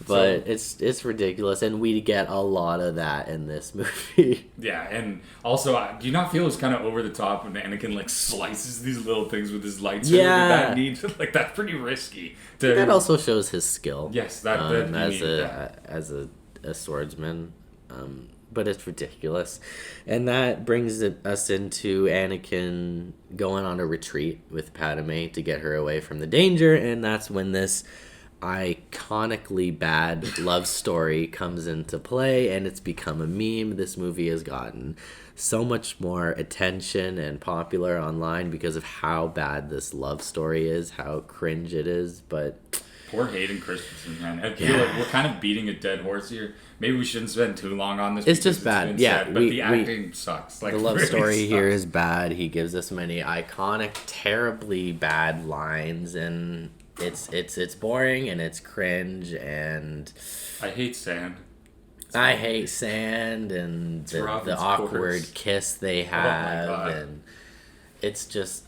But it's ridiculous, and we get a lot of that in this movie. Yeah, and also, do you not feel it's kind of over the top when Anakin slices these little things with his lightsaber? Yeah, that's pretty risky. That also shows his skill. Yes, as a swordsman. But it's ridiculous. And that brings us into Anakin going on a retreat with Padme to get her away from the danger. And that's when this iconically bad love story comes into play, and it's become a meme. This movie has gotten so much more attention and popular online because of how bad this love story is, how cringe it is. But Poor Hayden Christensen, man. I feel like we're kind of beating a dead horse here. Maybe we shouldn't spend too long on this. It's because just bad. been Yeah, sad, but the acting sucks. Like, the love really story here sucks. is bad. He gives us many iconic, terribly bad lines, and it's boring and it's cringe, and I hate sand. I hate sand and the Robin's awkward Course. kiss they my have, God. and it's just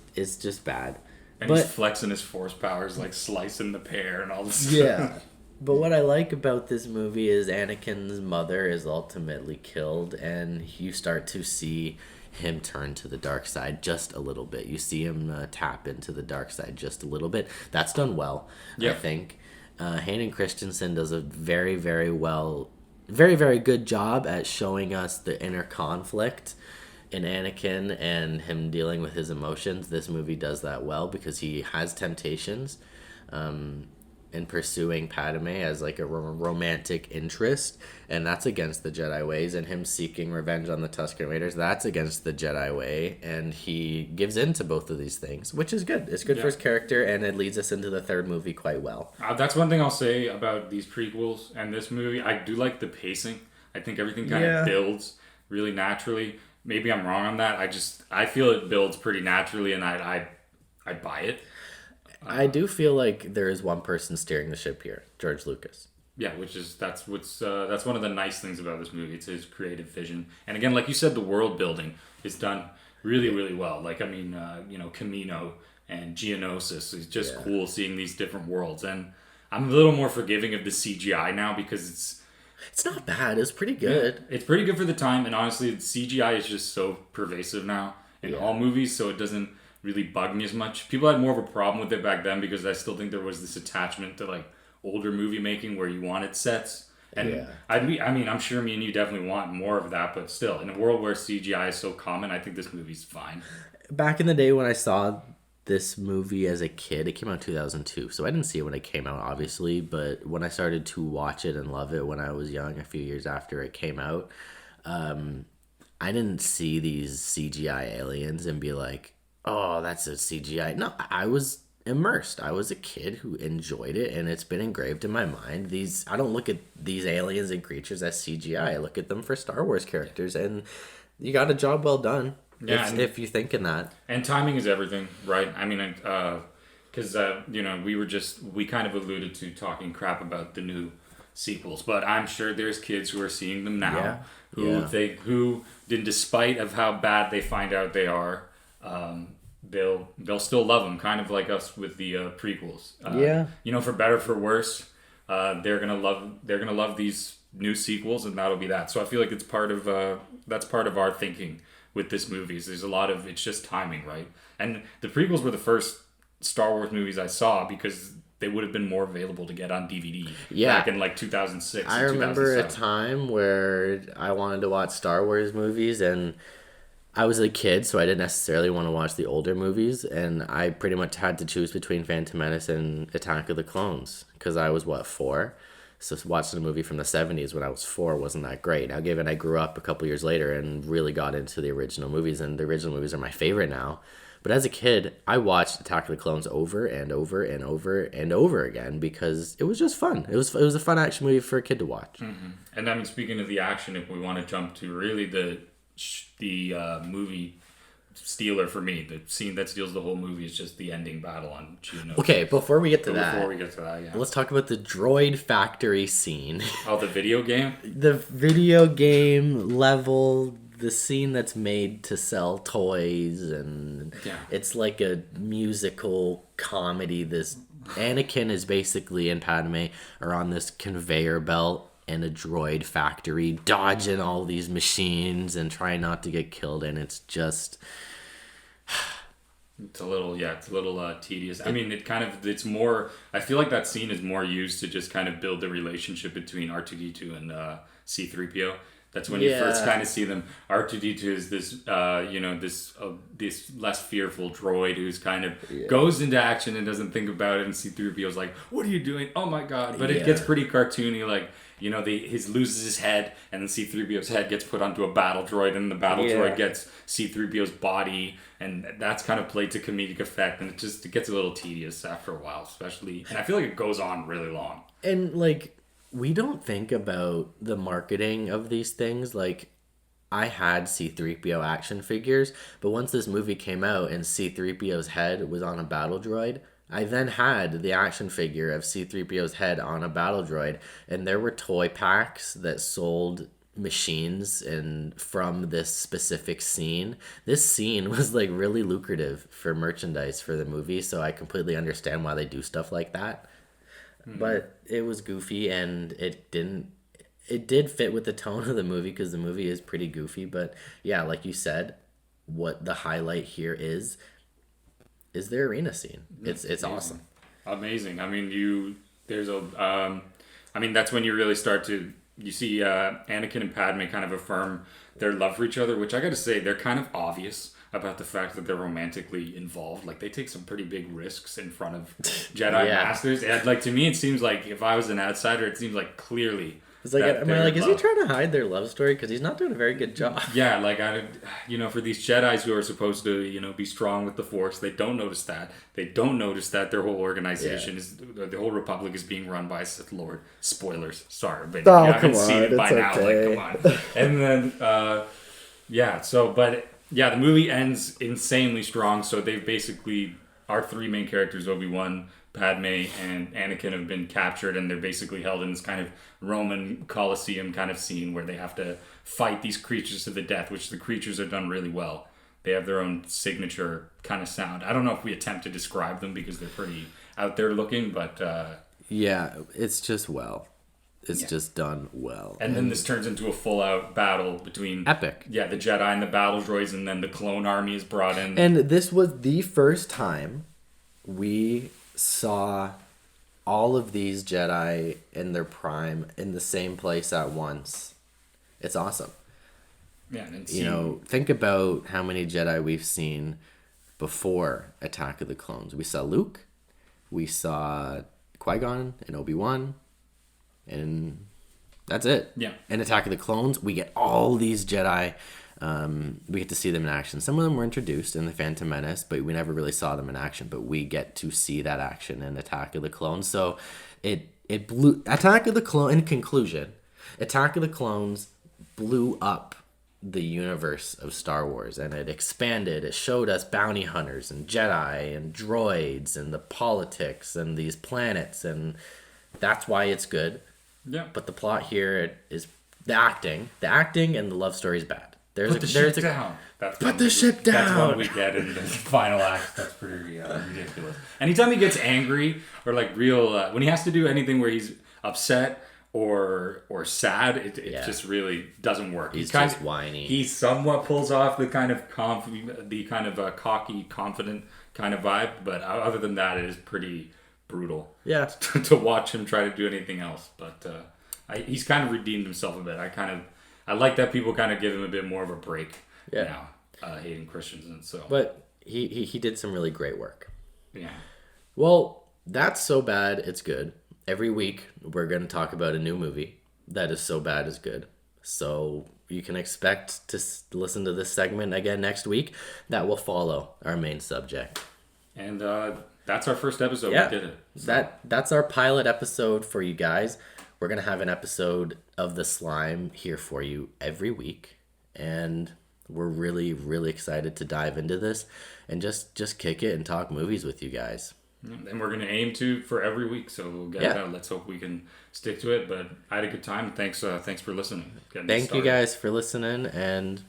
bad. And But he's flexing his force powers, like slicing the pear and all this yeah. stuff. But what I like about this movie is Anakin's mother is ultimately killed, and you start to see him turn to the dark side just a little bit. You see him tap into the dark side just a little bit. That's done well, I Yeah. think. Hayden Christensen does a very, very, very good job at showing us the inner conflict in Anakin and him dealing with his emotions. This movie does that well because he has temptations in pursuing Padme as like a romantic interest, and that's against the Jedi ways, and him seeking revenge on the Tusken Raiders, that's against the Jedi way, and he gives in to both of these things, which is good. It's good for his character, and it leads us into the third movie quite well. That's one thing I'll say about these prequels and this movie. I do like the pacing. I think everything kind of builds really naturally. Maybe I'm wrong on that. I feel it builds pretty naturally, and I buy it. I do feel like there is one person steering the ship here, George Lucas. Yeah, that's one of the nice things about this movie. It's his creative vision, and again, like you said, the world building is done really, really well. Like, I mean, Camino and Geonosis is just cool seeing these different worlds, and I'm a little more forgiving of the CGI now because It's not bad. It's pretty good. it's pretty good for the time, and honestly, CGI is just so pervasive now in all movies, so it doesn't really bug me as much. People had more of a problem with it back then because I still think there was this attachment to like older movie making where you wanted sets. And I'm sure me and you definitely want more of that, but still, in a world where CGI is so common, I think this movie's fine. Back in the day when I saw this movie as a kid, it came out in 2002, so I didn't see it when it came out, obviously, but when I started to watch it and love it when I was young, a few years after it came out, I didn't see these CGI aliens and be like, oh, that's a CGI. No, I was immersed. I was a kid who enjoyed it, and it's been engraved in my mind. I don't look at these aliens and creatures as CGI. I look at them for Star Wars characters, and you got a job well done. Yeah, if you're thinking that. And timing is everything, right? I mean, because we kind of alluded to talking crap about the new sequels, but I'm sure there's kids who are seeing them now who, despite of how bad they find out they are, they'll still love them, kind of like us with the prequels. For better for worse, they're gonna love these new sequels, and that'll be that. So I feel like it's that's part of our thinking with this movie. There's a lot of it's just timing, right? And the prequels were the first Star Wars movies I saw because they would have been more available to get on DVD back in like 2006. I remember a time where I wanted to watch Star Wars movies, and I was a kid, so I didn't necessarily want to watch the older movies, and I pretty much had to choose between Phantom Menace and Attack of the Clones, because I was, 4? So watching a movie from the 70s when I was 4 wasn't that great. Now, given I grew up a couple years later and really got into the original movies, and the original movies are my favorite now, but as a kid, I watched Attack of the Clones over and over and over and over again because it was just fun. It was a fun action movie for a kid to watch. Mm-hmm. And I mean, speaking of the action, if we want to jump to really the movie stealer for me, the scene that steals the whole movie is just the ending battle on Geonosis. Okay, before we get to let's talk about the droid factory scene. Oh, the video game? The video game level, the scene that's made to sell toys, and it's like a musical comedy. This Anakin is basically and Padme are on this conveyor belt in a droid factory, dodging all these machines and trying not to get killed, and it's just it's a little tedious. I mean, it's more, I feel like that scene is more used to just kind of build the relationship between R2-D2 and C-3PO That's when you first Yeah. kind of see them. R2D2 is this, this less fearful droid who's kind of goes into action and doesn't think about it. And C-3PO's like, "What are you doing? Oh my god!" But it gets pretty cartoony. Like, his loses his head, and then C-3PO's head gets put onto a battle droid, and the battle droid gets C-3PO's body, and that's kind of played to comedic effect. And it gets a little tedious after a while, especially. And I feel like it goes on really long. And like, we don't think about the marketing of these things. Like, I had C-3PO action figures, but once this movie came out and C-3PO's head was on a battle droid, I then had the action figure of C-3PO's head on a battle droid, and there were toy packs that sold machines and from this specific scene. This scene was like really lucrative for merchandise for the movie, so I completely understand why they do stuff like that. But it was goofy, and it did fit with the tone of the movie, because the movie is pretty goofy. But yeah, like you said, what the highlight here is the arena scene. It's awesome. Amazing. I mean, that's when you really start to, you see Anakin and Padme kind of affirm their love for each other, which I gotta say, they're kind of obvious about the fact that they're romantically involved. Like, they take some pretty big risks in front of Jedi Masters. And, like, to me, it seems like, if I was an outsider, it seems like clearly... It's like, am I like, is he trying to hide their love story? Because he's not doing a very good job. Yeah, like, for these Jedis who are supposed to, be strong with the Force, they don't notice that. They don't notice that their whole organization the whole Republic is being run by a Sith Lord. Spoilers, sorry, but Oh, you haven't come seen on, it by it's now. okay. Like, come on. And then, the movie ends insanely strong. So they've basically, our three main characters, Obi-Wan, Padme, and Anakin, have been captured, and they're basically held in this kind of Roman Colosseum kind of scene where they have to fight these creatures to the death, which the creatures have done really well. They have their own signature kind of sound. I don't know if we attempt to describe them because they're pretty out there looking, but... yeah, it's just just done well. And then this turns into a full-out battle between... Epic. Yeah, the Jedi and the battle droids, and then the clone army is brought in. And this was the first time we saw all of these Jedi in their prime in the same place at once. It's awesome. Yeah, and Think about how many Jedi we've seen before Attack of the Clones. We saw Luke, we saw Qui-Gon and Obi-Wan, and that's it. Yeah. In Attack of the Clones, we get all these Jedi. We get to see them in action. Some of them were introduced in The Phantom Menace, but we never really saw them in action. But we get to see that action in Attack of the Clones. So it blew... Attack of the Clones... In conclusion, Attack of the Clones blew up the universe of Star Wars, and it expanded. It showed us bounty hunters and Jedi and droids and the politics and these planets, and that's why it's good. Yeah. But the plot here is the acting and the love story is bad. Put the ship down. Put the ship down. That's what we get in the final act. That's pretty ridiculous. Anytime he gets angry or like real, when he has to do anything where he's upset or sad, it just really doesn't work. He's just whiny. He somewhat pulls off the kind of cocky, confident kind of vibe, but other than that, it is pretty brutal. Yeah. to watch him try to do anything else, but he's kind of redeemed himself a bit. I like that people kind of give him a bit more of a break now, hating Christians, and so. But he did some really great work. Yeah. Well, that's so bad it's good. Every week we're going to talk about a new movie that is so bad it's good. So you can expect to listen to this segment again next week. That will follow our main subject. And that's our first episode. Yeah, we did it. So. That's our pilot episode for you guys. We're going to have an episode of The Slime here for you every week. And we're really, really excited to dive into this and just kick it and talk movies with you guys. And we're going to aim for every week. So we'll get it out. Let's hope we can stick to it. But I had a good time. Thanks for listening. Thank you guys for listening, and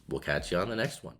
we'll catch you on the next one.